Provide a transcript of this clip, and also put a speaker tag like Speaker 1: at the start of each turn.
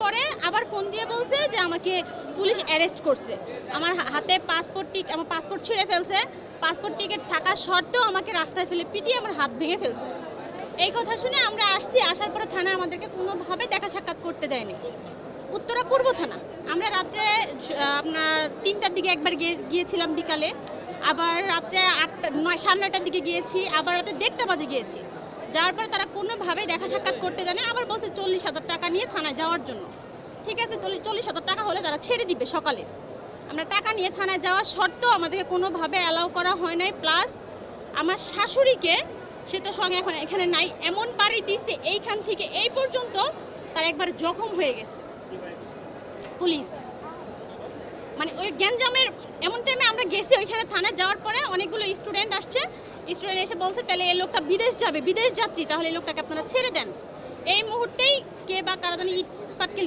Speaker 1: পরে আবার ফোন দিয়ে বলছে যে আমাকে পুলিশ অ্যারেস্ট করছে। আমার হাতে আমার পাসপোর্ট ছিঁড়ে ফেলছে, পাসপোর্ট টিকিট থাকা সত্ত্বেও আমাকে রাস্তায় ফেলে পিটিয়ে আমার হাত ভেঙে ফেলছে। এই কথা শুনে আমরা আসার পরে থানা আমাদেরকে কোনোভাবে দেখা সাক্ষাৎ করতে দেয়নি। উত্তরা পূর্ব থানা। আমরা রাত্রে আপনার 3টার দিকে একবার গিয়েছিলাম বিকালে, আবার রাত্রে 9:30টার দিকে গিয়েছি, আবার রাতে 1:30টা বাজে গিয়েছি। যাওয়ার পর তারা কোনোভাবেই দেখা সাক্ষাৎ করতে দেয় না। আবার বলছে 40,000 টাকা নিয়ে থানায় যাওয়ার জন্য। ঠিক আছে, 40,000 টাকা হলে তারা ছেড়ে দিবে সকালে। আমরা টাকা নিয়ে থানায় যাওয়া সত্ত্বেও আমাদেরকে কোনোভাবে অ্যালাউ করা হয় নাই। প্লাস আমার শাশুড়িকে, সে তো সঙ্গে এখন এখানে নাই, এমন বাড়ি দিচ্ছে এইখান থেকে এই পর্যন্ত তার একবার জখম হয়ে গেছে পুলিশ। মানে ওই গ্যাঞ্জামের এমন টাইমে আমরা গেছি ওইখানে থানায় যাওয়ার পরে অনেকগুলো স্টুডেন্ট আসছে, স্টুডেন্ট এসে বলছে তাহলে এই লোকটা বিদেশ যাবে, বিদেশ যাত্রী, তাহলে এই লোকটাকে আপনারা ছেড়ে দেন। এই মুহূর্তেই কে বা কারা জানি ইট পাটকেল